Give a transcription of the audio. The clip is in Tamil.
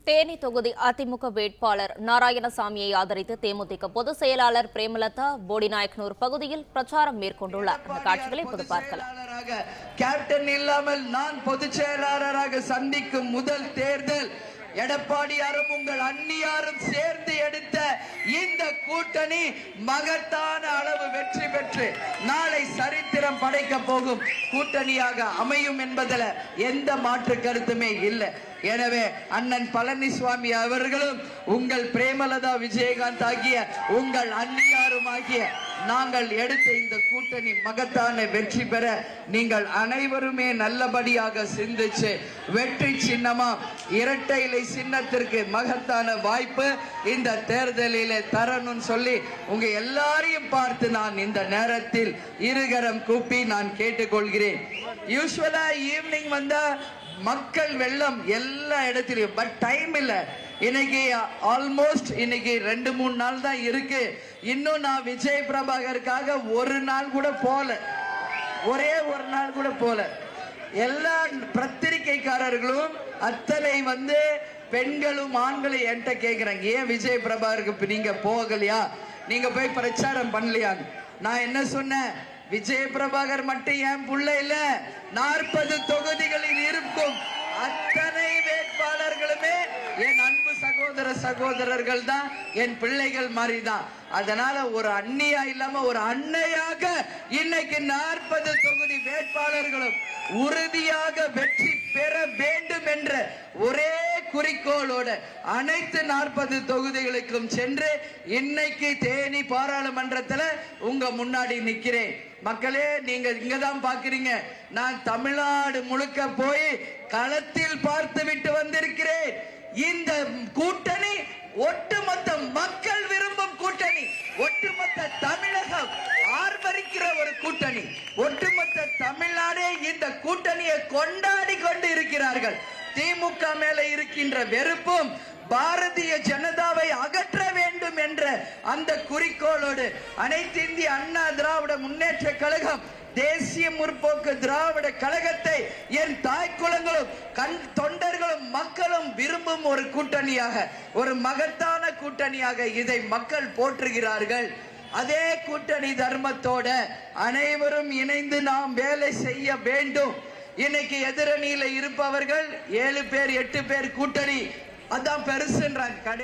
தேனி தொகுதி அதிமுக வேட்பாளர் நாராயணசாமியை ஆதரித்து தேமுதிக பொதுச் செயலாளர் பிரேமலதா போடிநாயக்கனூர் பகுதியில் பிரச்சாரம் மேற்கொண்டுள்ளார். இந்த காட்சிகளை இப்போது பார்க்கலாம். கேப்டன் இல்லாமல் நான் பொதுச் செயலாளராக சந்திக்கும் முதல் தேர்தல் எடப்பாடியாரும் உங்கள் அன்னியாரும் சேர்ந்து எடுத்த இந்த கூட்டணி மகத்தான அளவு வெற்றி பெற்று நாளை சரித்திரம் படைக்க போகும் கூட்டணியாக அமையும் என்பதில் எந்த மாற்று கருத்துமே இல்லை. எனவே அண்ணன் பழனிசாமி அவர்களும் உங்கள் பிரேமலதா விஜயகாந்த் ஆகிய உங்கள் அன்னியாரும் ஆகிய நாங்கள் எடுத்த இந்த கூட்டணி மகத்தான வெற்றி பெற நீங்கள் அனைவருமே நல்லபடியாக சிந்திச்சு வெற்றி சின்னமா இரட்டை இலை சின்னத்திற்கு மகத்தான வாய்ப்பு இந்த தேர்தலிலே தரணும்னு சொல்லி உங்க எல்லாரையும் பார்த்து நான் இந்த நேரத்தில் இருகரம் கூப்பி நான் கேட்டுக்கொள்கிறேன். யூஸ்வலா ஈவினிங் வந்தா மக்கள் வெள்ளம் எல்லா இடத்திலையும், பட் டைம் இல்லை. இன்னைக்கு ஆல்மோஸ்ட் இன்னைக்கு 2-3 நாள் தான் இருக்கு. இன்னும் நான் விஜய் பிரபாகருக்காக ஒரு நாள் கூட போல, ஒரே ஒரு நாள் கூட போல. எல்லா பத்திரிகைக்காரர்களும் அத்தனை பெண்களும் ஆண்களும் என்கிட்ட கேட்கிறாங்க, ஏன் விஜய் பிரபாகருக்கு நீங்க போகலையா, நீங்க போய் பிரச்சாரம் பண்ணலையா? நான் என்ன சொன்னேன், விஜய் பிரபாகர் மட்டும் என் புள்ள இல்ல, 40 தொகுதிகளில் இருக்கும் அத்தனை வேட்பாளர்களுமே என் அன்பு சகோதரர்கள் தான், என் பிள்ளைகள் மாதிரி தான். அதனால ஒரு அண்ணியா இல்லாம ஒரு அன்னையாக இன்னைக்கு 40 தொகுதி வேட்பாளர்களும் உறுதியாக வெற்றி பெற வேண்டும் என்ற ஒரே குறிக்கோளோட அனைத்து 40 தொகுதிகளுக்கும் சென்று இன்னைக்கு தேனி பாராளுமன்றத்தில் உங்க முன்னாடி நிக்கிறேன். மக்களே, நீங்க இங்கதான் பாக்குறீங்க, நான் தமிழ்நாடு முழுக்க போய் களத்தில் பார்த்து விட்டு வந்திருக்கிறேன். இந்த கூட்டணி ஒட்டுமொத்த மக்கள் விரும்பும் கூட்டணி, ஒட்டுமொத்த தமிழகம் ஆர்ப்பரிக்கிற ஒரு கூட்டணி, ஒட்டுமொத்த தமிழ்நாடே இந்த கூட்டணியை கொண்டாடி கொண்டு இருக்கிறார்கள். திமுக மேல இருக்கின்ற வெறுப்பும் பாரதிய ஜனதாவை அகற்ற வேண்டும் என்ற அந்த குறிக்கோளோடு அனைத்து இந்திய அண்ணா திராவிட முன்னேற்ற கழகம், தேசிய முற்போக்கு திராவிட கழகத்தை என் தாய் குலங்களும் தொண்டர்களும் மக்களும் விரும்பும் ஒரு கூட்டணியாக, ஒரு மகத்தான கூட்டணியாக இதை மக்கள் போற்றுகிறார்கள். அதே கூட்டணி தர்மத்தோட அனைவரும் இணைந்து நாம் வேலை செய்ய வேண்டும். இன்னைக்கு எதிரணியில இருப்பவர்கள் 7 பேர் 8 பேர் கூட்டணி, அதான் பெருசுன்றாங்க.